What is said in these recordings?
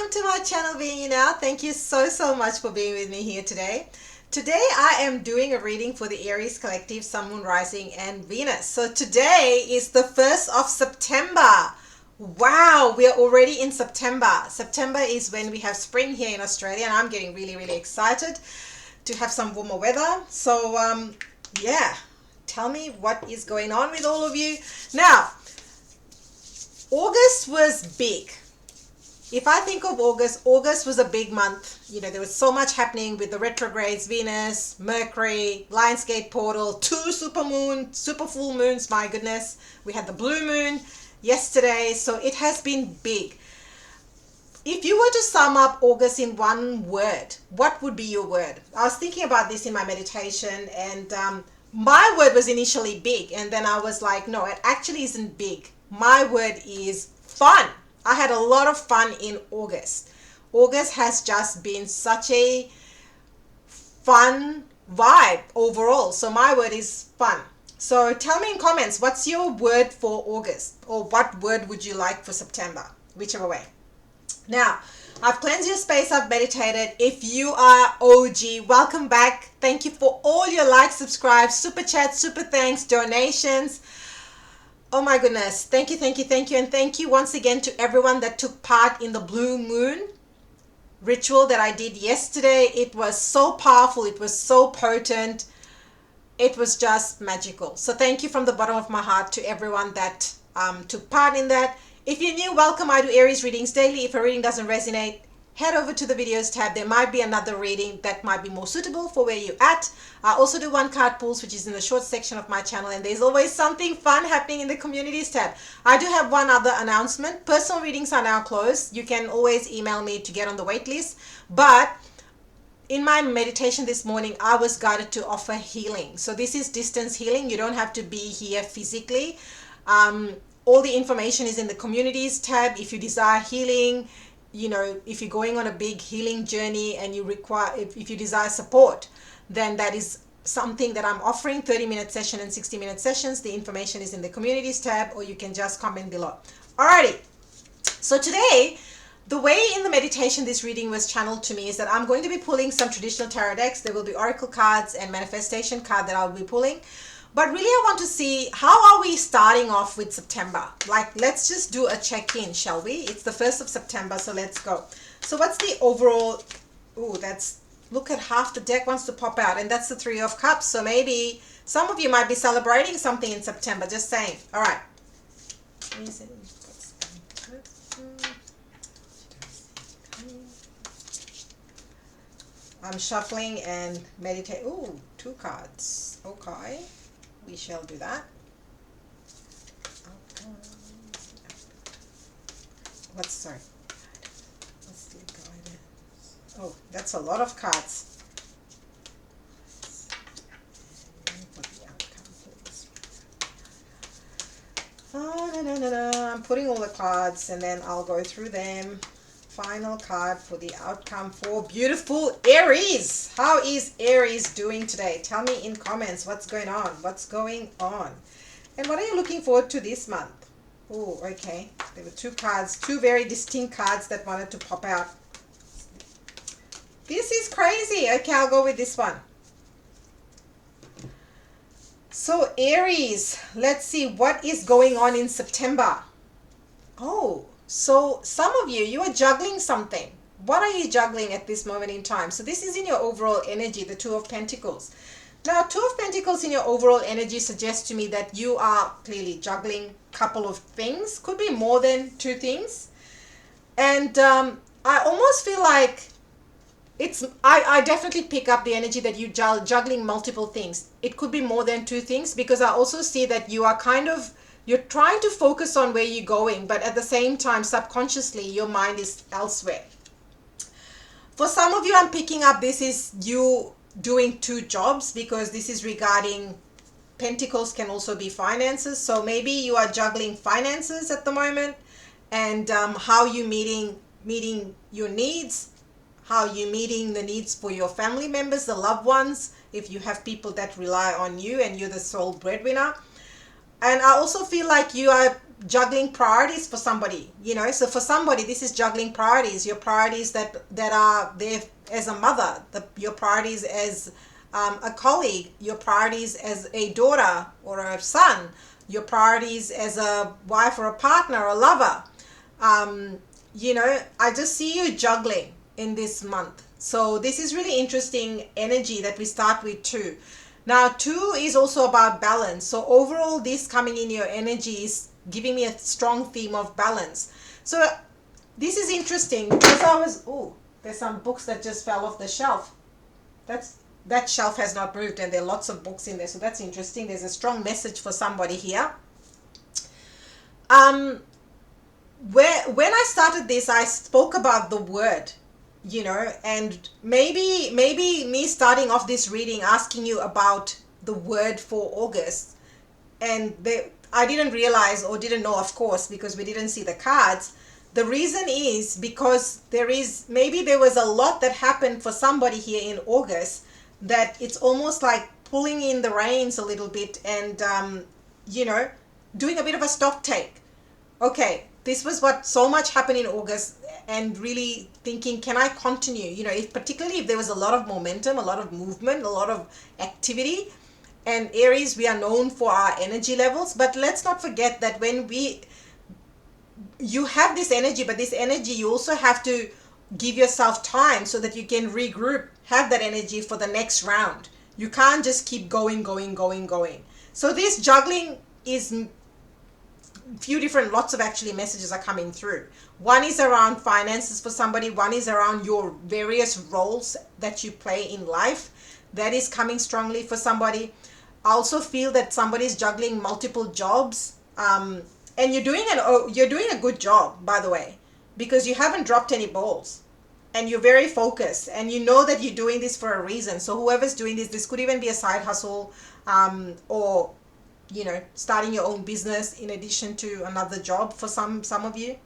welcome to my channel Being You Now. Thank you so much for being with me here today. Today I am doing a reading for the Aries collective, Sun, Moon, Rising and Venus. So today is the 1st of September. Wow, we are already in September. September is when we have spring here in Australia, and I'm getting really excited to have some warmer weather. So yeah, tell me what is going on with all of you. Now, August was big. If I think of August was a big month. You know, there was so much happening with the retrogrades, Venus, Mercury, Lionsgate portal, 2 super full moons, my goodness. We had the blue moon yesterday, so it has been big. If you were to sum up August in one word, what would be your word? I was thinking about this in my meditation, and my word was initially big, and then I was like, no, it actually isn't big. My word is fun. I had a lot of fun in August. August has just been such a fun vibe overall. So my word is fun. So tell me in comments, what's your word for August? Or what word would you like for September? Whichever way. Now, I've cleansed your space, I've meditated. If you are OG, welcome back. Thank you for all your likes, subscribes, super chats, super thanks, donations. Oh my goodness. Thank you. And thank you once again to everyone that took part in the blue moon ritual that I did yesterday. It was so powerful. It was so potent. It was just magical. So thank you from the bottom of my heart to everyone that took part in that. If you're new, welcome. I do Aries readings daily. If a reading doesn't resonate, head over to the videos tab. There might be another reading that might be more suitable for where you're at. I also do one card pulls, which is in the short section of my channel, and there's always something fun happening in the communities tab. I do have one other announcement. Personal readings are now closed. You can always email me to get on the wait list, but in my meditation this morning, I was guided to offer healing. So this is distance healing. You don't have to be here physically. All the information is in the communities tab. If you desire healing, you know, if you're going on a big healing journey and you require, if you desire support, then that is something that I'm offering. 30-minute session and 60-minute sessions. The information is in the communities tab, or you can just comment below. Alrighty. So today, the way in the meditation this reading was channeled to me is that I'm going to be pulling some traditional tarot decks. There will be oracle cards and manifestation card that I'll be pulling. But really I want to see, how are we starting off with September? Like, let's just do a check-in, shall we? It's the 1st of September, so let's go. So what's the overall, look at half the deck wants to pop out, and that's the 3 of Cups. So maybe some of you might be celebrating something in September, just saying. All right. I'm shuffling and meditating. Ooh, 2 cards. Okay. We shall do that. What's the guidance? Oh, that's a lot of cards. Oh, no. I'm putting all the cards and then I'll go through them. Final card for the outcome for beautiful Aries. How is Aries doing today? Tell me in comments what's going on. What's going on? And what are you looking forward to this month? Oh, okay. There were 2 cards, 2 very distinct cards that wanted to pop out. This is crazy. Okay, I'll go with this one. So Aries, let's see what is going on in September. Oh, so some of you are juggling something. What are you juggling at this moment in time? So this is in your overall energy, the 2 of Pentacles. Now, 2 of Pentacles in your overall energy suggests to me that you are clearly juggling a couple of things. Could be more than 2 things. And I almost feel like I definitely pick up the energy that you're juggling multiple things. It could be more than 2 things, because I also see that you are you're trying to focus on where you're going, but at the same time, subconsciously, your mind is elsewhere. For some of you, I'm picking up this is you doing 2 jobs, because this is regarding Pentacles can also be finances. So maybe you are juggling finances at the moment, and how you meeting your needs, how you meeting the needs for your family members, the loved ones, if you have people that rely on you and you're the sole breadwinner. And I also feel like you are juggling priorities for somebody, you know. So for somebody, this is juggling priorities, your priorities that are there as a mother, your priorities as a colleague, your priorities as a daughter or a son, your priorities as a wife or a partner or a lover. You know, I just see you juggling in this month. So this is really interesting energy that we start with too. Now, two is also about balance. So overall, this coming in your energy is giving me a strong theme of balance. So this is interesting because there's some books that just fell off the shelf. That shelf has not moved and there are lots of books in there. So that's interesting. There's a strong message for somebody here. When I started this, I spoke about the word, you know, and maybe me starting off this reading asking you about the word for August, and I didn't realize or didn't know, of course, because we didn't see the cards. The reason is because there was a lot that happened for somebody here in August that it's almost like pulling in the reins a little bit and you know, doing a bit of a stock take. Okay, this was what so much happened in August, and really thinking, can I continue? You know, particularly if there was a lot of momentum, a lot of movement, a lot of activity. And Aries, we are known for our energy levels, but let's not forget that you have this energy, but this energy, you also have to give yourself time so that you can regroup, have that energy for the next round. You can't just keep going. So this juggling is lots of actually messages are coming through. One is around finances for somebody. One is around your various roles that you play in life. That is coming strongly for somebody. I also feel that somebody is juggling multiple jobs. And you're doing a good job, by the way, because you haven't dropped any balls. And you're very focused, and you know that you're doing this for a reason. So whoever's doing this could even be a side hustle, or you know, starting your own business in addition to another job for some of you.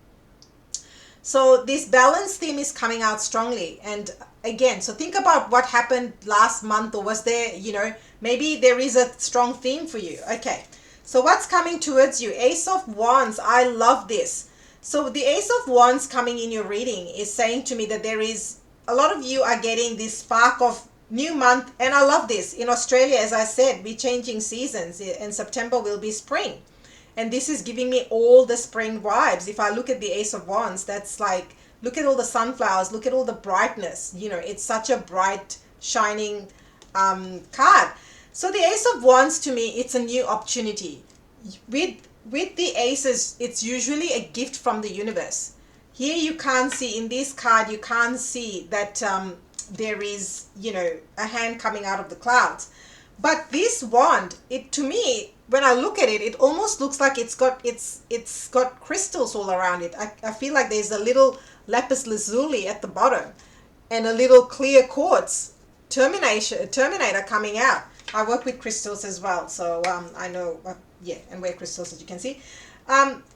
So this balance theme is coming out strongly. And again, so think about what happened last month, or was there, you know, maybe there is a strong theme for you. Okay, so what's coming towards you? Ace of Wands. I love this. So the Ace of Wands coming in your reading is saying to me that there is a lot of you are getting this spark of new month. And I love this. In Australia, as I said, we're changing seasons. In September will be spring, and this is giving me all the spring vibes. If I look at the Ace of Wands, that's like, look at all the sunflowers, look at all the brightness. You know, it's such a bright, shining card. So the Ace of Wands, to me, it's a new opportunity. With the aces, it's usually a gift from the universe. Here you can't see, in this card, you can't see that there is, you know, a hand coming out of the clouds. But this wand, it, to me, when I look at it, it almost looks like it's got crystals all around it. I feel like there's a little lapis lazuli at the bottom and a little clear quartz terminator coming out. I work with crystals as well, so I know, and wear crystals, as you can see.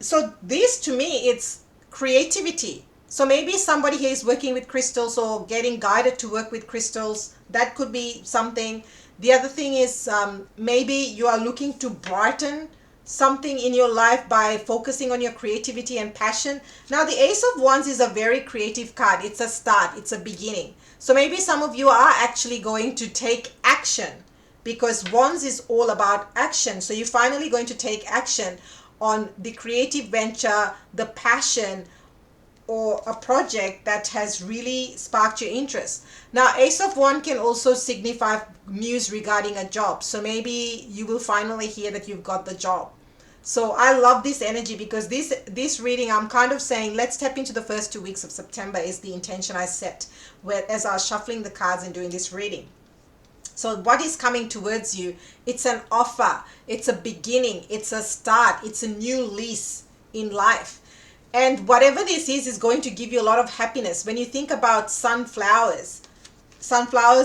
So this, to me, it's creativity. So maybe somebody here is working with crystals or getting guided to work with crystals. That could be something. The other thing is maybe you are looking to brighten something in your life by focusing on your creativity and passion. Now, the Ace of Wands is a very creative card. It's a start. It's a beginning. So maybe some of you are actually going to take action, because Wands is all about action. So you're finally going to take action on the creative venture, the passion, or a project that has really sparked your interest. Now, Ace of Wands can also signify news regarding a job. So maybe you will finally hear that you've got the job. So I love this energy, because this reading, I'm kind of saying, let's tap into the first 2 weeks of September is the intention I set as I was shuffling the cards and doing this reading. So what is coming towards you? It's an offer. It's a beginning. It's a start. It's a new lease in life. And whatever this is going to give you a lot of happiness. When you think about sunflowers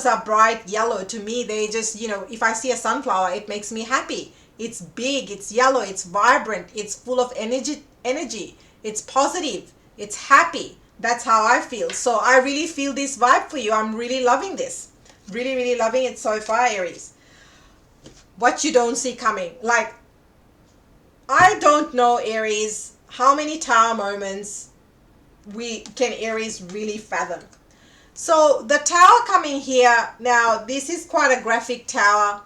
are bright yellow. To me, they just, you know, if I see a sunflower, it makes me happy. It's big, it's yellow, it's vibrant, it's full of energy, it's positive, it's happy. That's how I feel. So I really feel this vibe for you. I'm really loving this. Really, really loving it so far, Aries. What you don't see coming. Like, I don't know, Aries, how many tower moments Aries really fathom. So the tower coming here, now this is quite a graphic tower.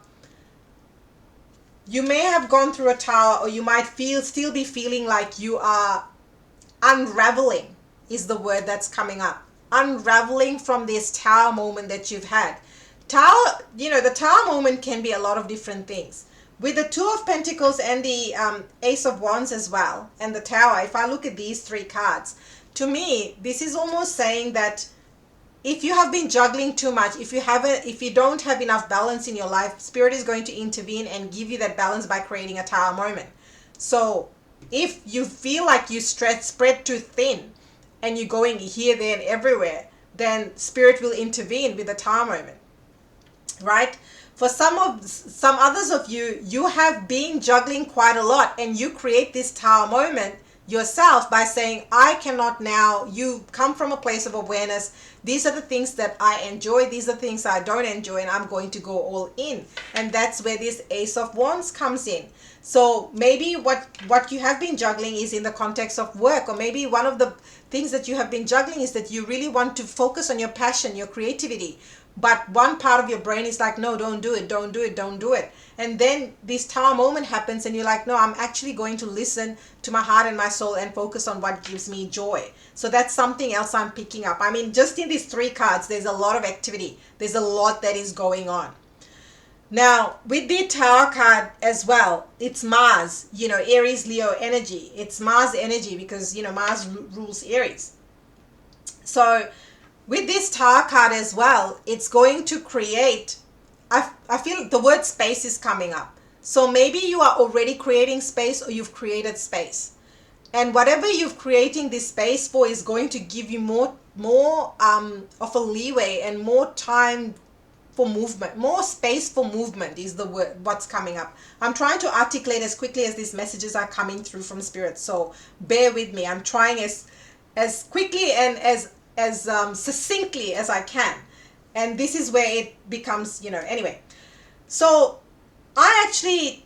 You may have gone through a tower, or you might still be feeling like you are unraveling, is the word that's coming up. Unraveling from this tower moment that you've had. Tower, the tower moment can be a lot of different things. With the Two of Pentacles and the Ace of Wands as well, and the Tower, if I look at these three cards, to me, this is almost saying that if you have been juggling too much, if you don't have enough balance in your life, Spirit is going to intervene and give you that balance by creating a tower moment. So if you feel like you spread too thin and you're going here, there, and everywhere, then Spirit will intervene with the tower moment, right? For some others of you, you have been juggling quite a lot, and you create this tower moment yourself by saying, I cannot now. You come from a place of awareness. These are the things that I enjoy, these are the things I don't enjoy, and I'm going to go all in. And that's where this Ace of Wands comes in. So maybe what you have been juggling is in the context of work, or maybe one of the things that you have been juggling is that you really want to focus on your passion, your creativity, but one part of your brain is like, no, don't do it, don't do it, don't do it. And then this tower moment happens and you're like, no, I'm actually going to listen to my heart and my soul and focus on what gives me joy. So that's something else I'm picking up. I mean, just in these three cards, there's a lot of activity. There's a lot that is going on. Now, with the Tower card as well, it's Mars, Aries, Leo energy. It's Mars energy because, Mars rules Aries. So with this Tower card as well, it's going to create, I feel the word space is coming up. So maybe you are already creating space, or you've created space. And whatever you're creating this space for is going to give you more of a leeway and more time for movement. More space for movement is the word, what's coming up. I'm trying to articulate as quickly as these messages are coming through from Spirit. So bear with me. I'm trying as quickly and as succinctly as I can. And this is where it becomes, anyway. So I actually,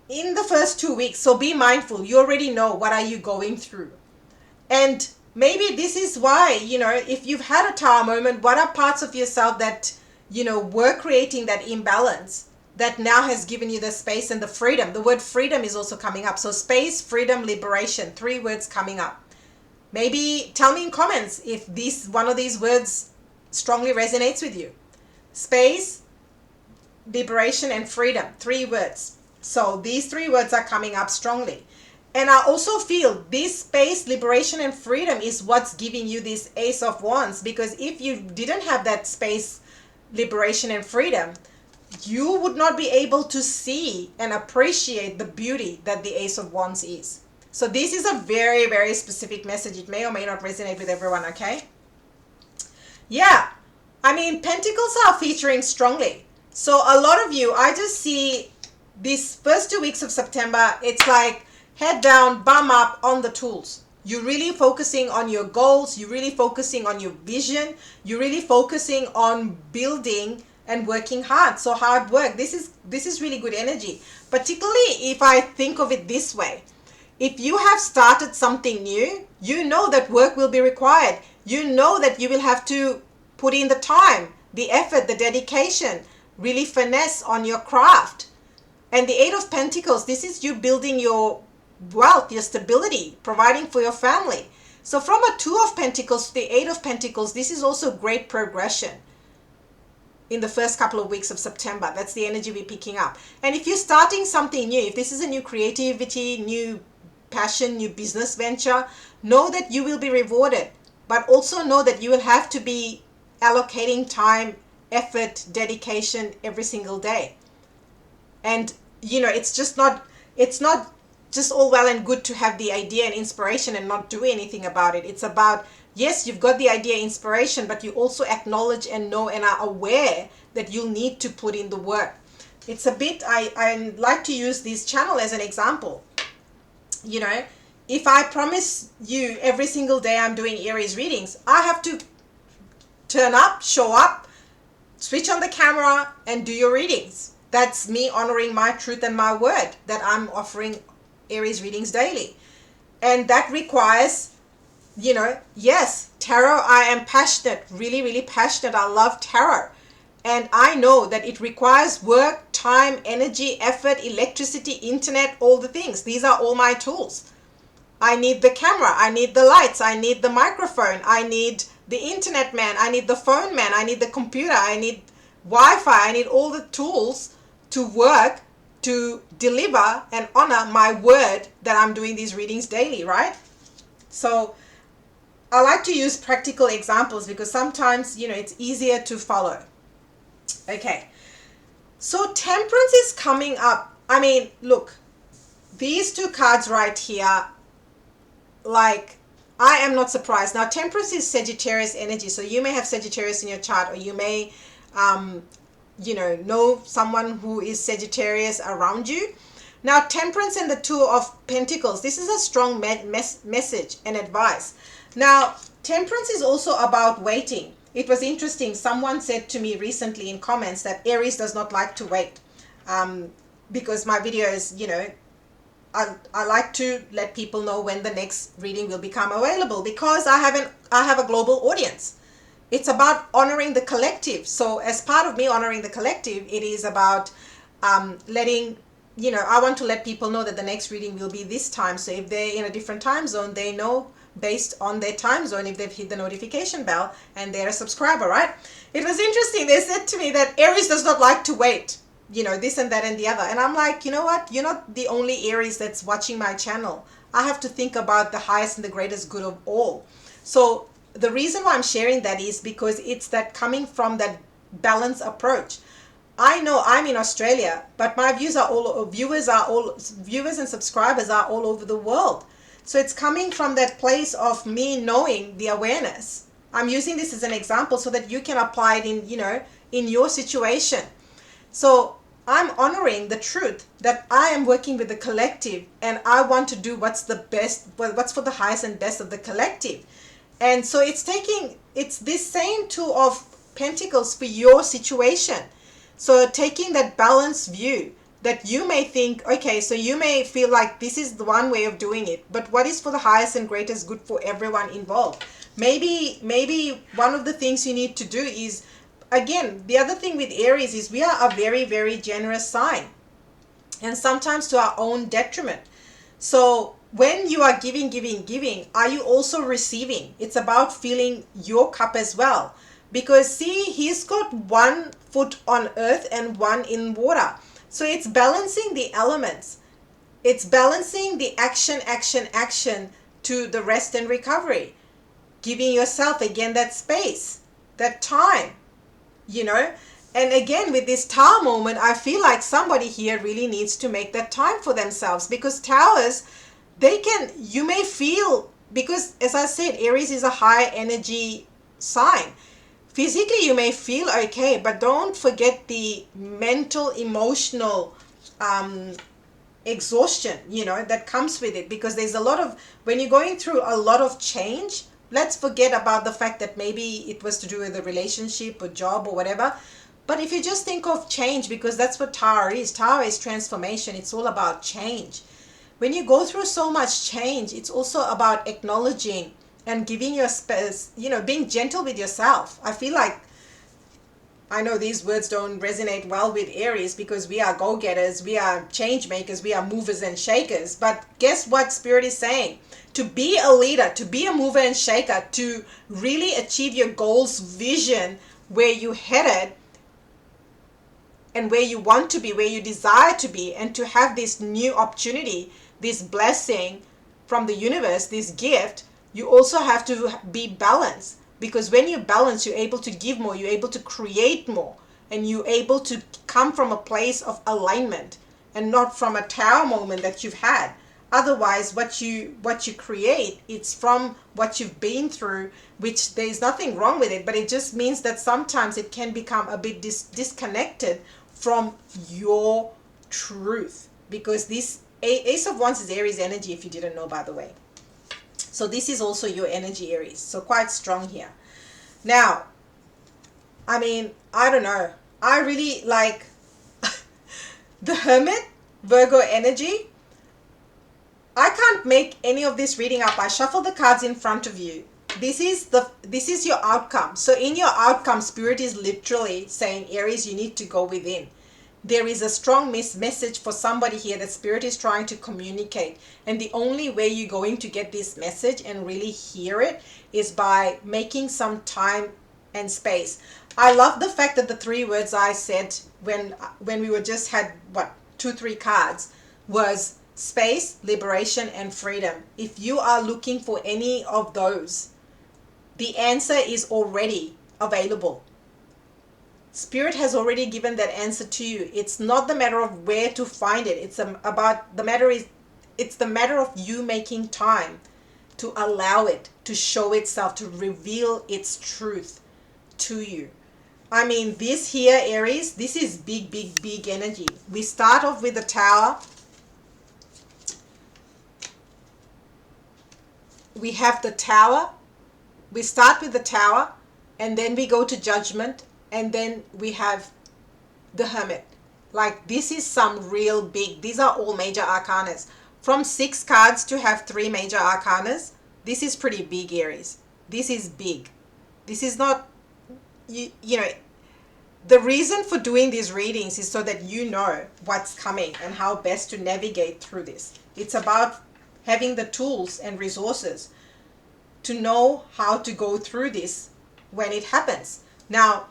in the first 2 weeks, so be mindful. You already know what are you going through. And maybe this is why, if you've had a tower moment, what are parts of yourself that, were creating that imbalance that now has given you the space and the freedom. The word freedom is also coming up. So space, freedom, liberation, 3 words coming up. Maybe tell me in comments if one of these words strongly resonates with you. Space, liberation, and freedom. 3 words. So these 3 words are coming up strongly. And I also feel this space, liberation, and freedom is what's giving you this Ace of Wands. Because if you didn't have that space, liberation, and freedom, you would not be able to see and appreciate the beauty that the Ace of Wands is. So this is a very, very specific message. It may or may not resonate with everyone, okay? Yeah, I mean, Pentacles are featuring strongly. So a lot of you, I just see these first 2 weeks of September, it's like head down, bum up on the tools. You're really focusing on your goals. You're really focusing on your vision. You're really focusing on building and working hard. So hard work. This is really good energy. Particularly if I think of it this way. If you have started something new, you know that work will be required. You know that you will have to put in the time, the effort, the dedication, really finesse on your craft. And the 8 of Pentacles, this is you building your wealth, your stability, providing for your family. So from a 2 of Pentacles to the 8 of Pentacles, this is also great progression in the first couple of weeks of September. That's the energy we're picking up. And if you're starting something new, if this is a new creativity, new passion, new business venture, know that you will be rewarded, but also know that you will have to be allocating time, effort, dedication every single day. And it's not just all well and good to have the idea and inspiration and not do anything about it. It's about, yes, you've got the idea, inspiration, but you also acknowledge and know and are aware that you'll need to put in the work. It's a bit, I like to use this channel as an example. If I promise you every single day I'm doing Aries readings, I have to turn up, show up, switch on the camera, and do your readings. That's me honoring my truth and my word that I'm offering Aries readings daily. And that requires, yes, tarot, I am passionate, really, really passionate. I love tarot. And I know that it requires work, time, energy, effort, electricity, internet, all the things. These are all my tools. I need the camera, I need the lights, I need the microphone, I need the internet man, I need the phone man, I need the computer, I need Wi-Fi, I need all the tools to work, to deliver and honor my word that I'm doing these readings daily, right? So I like to use practical examples because sometimes, it's easier to follow. Okay. So Temperance is coming up. I mean, look, these two cards right here, like, I am not surprised. Now, Temperance is Sagittarius energy. So you may have Sagittarius in your chart, or you may, know someone who is Sagittarius around you. Now, Temperance and the Two of Pentacles. This is a strong message and advice. Now, Temperance is also about waiting. It was interesting. Someone said to me recently in comments that Aries does not like to wait. Because my videos, I like to let people know when the next reading will become available, because I have a global audience. It's about honoring the collective. So as part of me honoring the collective, it is about letting, I want to let people know that the next reading will be this time. So if they're in a different time zone, they know based on their time zone if they've hit the notification bell and they're a subscriber, right? It was interesting. They said to me that Aries does not like to wait. This and that and the other. And I'm like, you know what? You're not the only Aries that's watching my channel. I have to think about the highest and the greatest good of all. So the reason why I'm sharing that is because it's that coming from that balanced approach. I know I'm in Australia, but my viewers and subscribers are all over the world. So it's coming from that place of me knowing the awareness. I'm using this as an example so that you can apply it in your situation. So I'm honoring the truth that I am working with the collective, and I want to do what's the best, what's for the highest and best of the collective. And so it's this same Two of Pentacles for your situation. So taking that balanced view that you may think, okay, so you may feel like this is the one way of doing it, but what is for the highest and greatest good for everyone involved? Maybe one of the things you need to do is, again, the other thing with Aries is we are a very, very generous sign, and sometimes to our own detriment. So when you are giving, are you also receiving? It's about filling your cup as well. Because see, he's got one foot on earth and one in water. So it's balancing the elements. It's balancing the action to the rest and recovery. Giving yourself, again, that space, that time. And again, with this tower moment, I feel like somebody here really needs to make that time for themselves, because towers, you may feel, because as I said, Aries is a high energy sign. Physically, you may feel okay, but don't forget the mental, emotional exhaustion, that comes with it, because there's when you're going through a lot of change. Let's forget about the fact that maybe it was to do with a relationship or job or whatever. But if you just think of change, because that's what Tower is. Tower is transformation. It's all about change. When you go through so much change, it's also about acknowledging and giving your space, being gentle with yourself. I feel like, I know these words don't resonate well with Aries because we are go-getters, we are change makers, we are movers and shakers. But guess what Spirit is saying? To be a leader, to be a mover and shaker, to really achieve your goals, vision, where you headed and where you want to be, where you desire to be, and to have this new opportunity, this blessing from the universe, this gift, you also have to be balanced. Because when you balance, you're able to give more, you're able to create more, and you're able to come from a place of alignment and not from a tower moment that you've had. Otherwise, what you create, it's from what you've been through, which there's nothing wrong with it, but it just means that sometimes it can become a bit disconnected from your truth. Because this Ace of Wands is Aries energy, if you didn't know, by the way. So this is also your energy, Aries. So quite strong here. Now, I mean, I don't know. I really like the Hermit, Virgo energy. I can't make any of this reading up. I shuffle the cards in front of you. This is your outcome. So in your outcome, Spirit is literally saying, Aries, you need to go within. There is a strong message for somebody here that Spirit is trying to communicate. And the only way you're going to get this message and really hear it is by making some time and space. I love the fact that the three words I said when we were just had, what, 2-3 cards was space, liberation, and freedom. If you are looking for any of those, the answer is already available. Spirit has already given that answer to you. It's not the matter of where to find it. It's the matter of you making time to allow it to show itself, to reveal its truth to you. I mean, this here, Aries, this is big, big, big energy. We start off with the Tower. We have the Tower. We start with the Tower, and then we go to Judgment, and then we have the Hermit. Like, this is some real big, these are all major arcanas. From 6 cards to have 3 major arcanas, this is pretty big, Aries. This is big. This is not, you know, the reason for doing these readings is so that you know what's coming and how best to navigate through this. It's about having the tools and resources to know how to go through this when it happens. Now,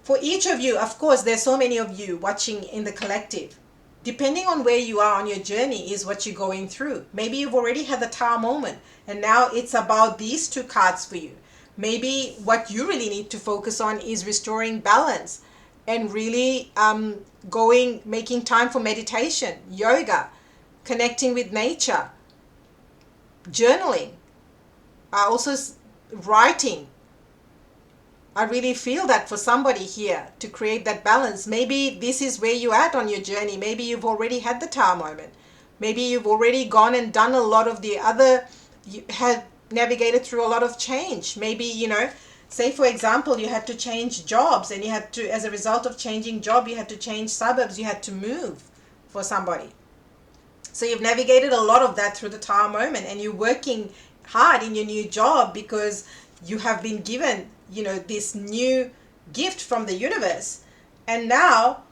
for each of you, of course, there's so many of you watching in the collective. Depending on where you are on your journey is what you're going through. Maybe you've already had the Tower moment, and now it's about these 2 cards for you. Maybe what you really need to focus on is restoring balance and really making time for meditation, yoga, connecting with nature, journaling, also writing. I really feel that for somebody here to create that balance. Maybe this is where you're at on your journey. Maybe you've already had the Tower moment. Maybe you've already gone and done a lot of the other, you had navigated through a lot of change. Maybe, you know, say for example, you had to change jobs, and you had to, as a result of changing job, you had to change suburbs, you had to move for somebody. So you've navigated a lot of that through the Tower moment, and you're working hard in your new job because you have been given, you know, this new gift from the universe. And now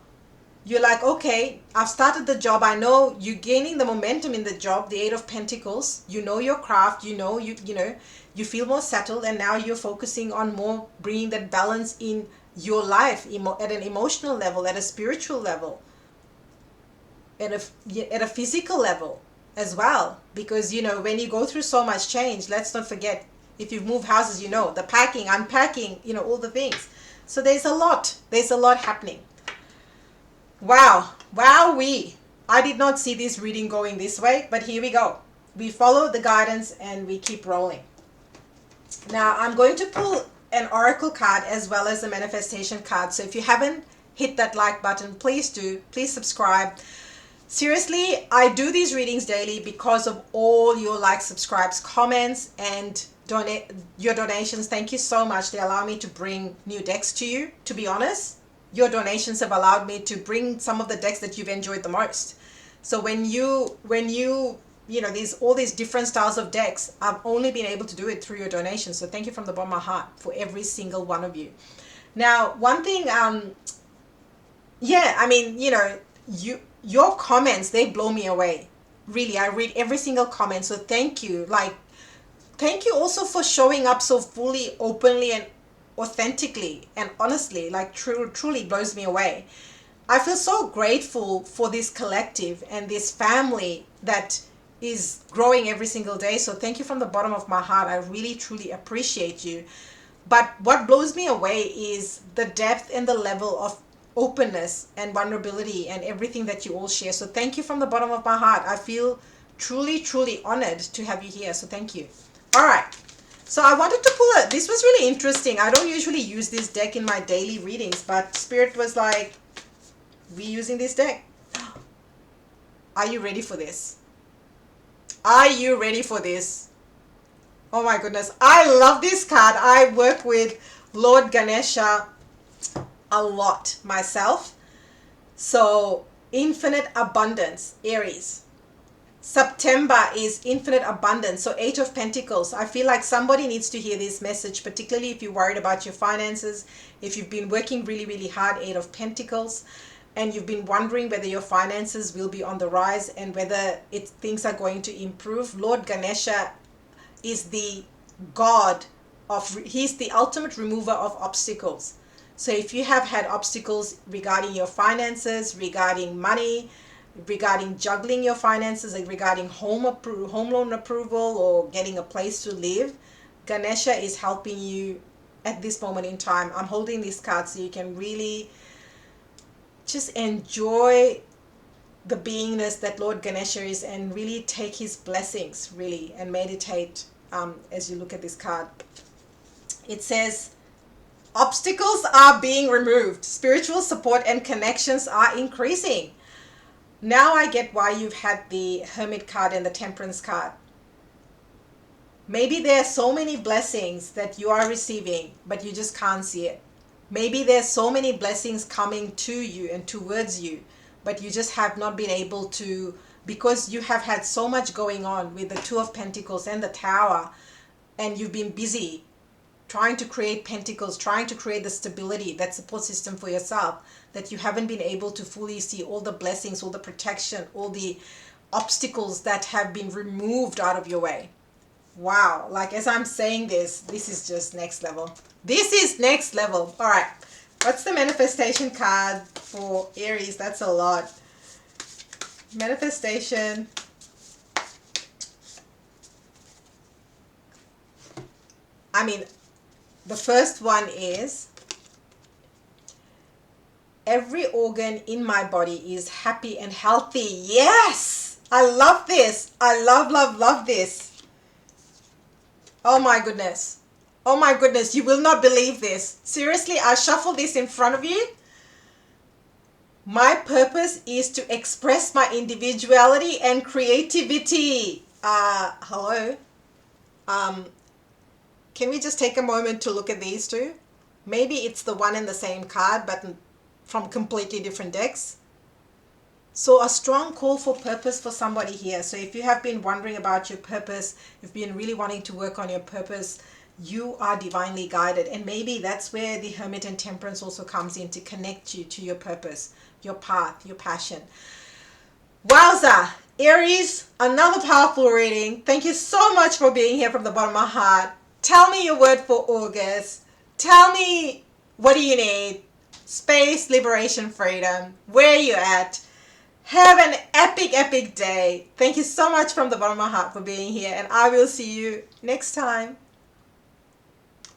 you're like, okay, I've started the job. I know you're gaining the momentum in the job, the 8 of Pentacles. You know your craft, you know, you feel more settled, and now you're focusing on more bringing that balance in your life at an emotional level, at a spiritual level, at a physical level as well. Because, you know, when you go through so much change, let's not forget, if you've moved houses, you know, the packing, unpacking, you know, all the things. So there's a lot happening. Wow. Wowee. I did not see this reading going this way, but here we go. We follow the guidance and we keep rolling. Now I'm going to pull an oracle card as well as a manifestation card. So if you haven't hit that like button, please do. Please subscribe. Seriously, I do these readings daily because of all your likes, subscribes, comments, and your donations. Thank you so much. They allow me to bring new decks to you. To be honest, your donations have allowed me to bring some of the decks that you've enjoyed the most. So when you know, all these different styles of decks, I've only been able to do it through your donations. So thank you from the bottom of my heart for every single one of you. Now, one thing, yeah, I mean, you know, your comments, they blow me away. Really, I read every single comment. So thank you. Like, thank you also for showing up so fully, openly, and authentically and honestly. Like, truly blows me away. I feel so grateful for this collective and this family that is growing every single day. So thank you from the bottom of my heart. I really, truly appreciate you. But what blows me away is the depth and the level of openness and vulnerability and everything that you all share. So thank you from the bottom of my heart. I feel truly, truly honored to have you here. So thank you. All right. So I wanted to pull this was really interesting. I don't usually use this deck in my daily readings, but Spirit was like, we using this deck. Are you ready for this? Are you ready for this? Oh my goodness. I love this card. I work with Lord Ganesha a lot myself. So infinite abundance, Aries. September is infinite abundance. So 8 of Pentacles. I feel like somebody needs to hear this message, particularly if you're worried about your finances, if you've been working really, really hard, 8 of Pentacles, and you've been wondering whether your finances will be on the rise and whether things are going to improve. Lord Ganesha is the god he's the ultimate remover of obstacles. So if you have had obstacles regarding your finances, regarding money, regarding juggling your finances, and regarding home loan approval or getting a place to live, Ganesha is helping you at this moment in time. I'm holding this card so you can really just enjoy the beingness that Lord Ganesha is and really take his blessings, really, and meditate as you look at this card. It says, obstacles are being removed. Spiritual support and connections are increasing. Now I get why you've had the Hermit card and the Temperance card. Maybe there are so many blessings that you are receiving, but you just can't see it. Maybe there's so many blessings coming to you and towards you, but you just have not been able to, because you have had so much going on with the 2 of Pentacles and the Tower, and you've been busy trying to create pentacles, trying to create the stability, that support system for yourself, that you haven't been able to fully see all the blessings, all the protection, all the obstacles that have been removed out of your way. Wow. Like, as I'm saying this is just next level. This is next level. All right. What's the manifestation card for Aries? That's a lot. Manifestation. I mean, the first one is, every organ in my body is happy and healthy. Yes! I love this. I love this. Oh my goodness. Oh my goodness. You will not believe this. Seriously, I shuffle this in front of you. My purpose is to express my individuality and creativity. Hello? Can we just take a moment to look at these two? Maybe it's the one and the same card, but from completely different decks. So a strong call for purpose for somebody here. So if you have been wondering about your purpose, you've been really wanting to work on your purpose, you are divinely guided. And maybe that's where the Hermit and Temperance also comes in, to connect you to your purpose, your path, your passion. Wowza! Aries, another powerful reading. Thank you so much for being here from the bottom of my heart. Tell me your word for August. Tell me, what do you need? Space, liberation, freedom. Where are you at? Have an epic day. Thank you so much from the bottom of my heart for being here, and I will see you next time.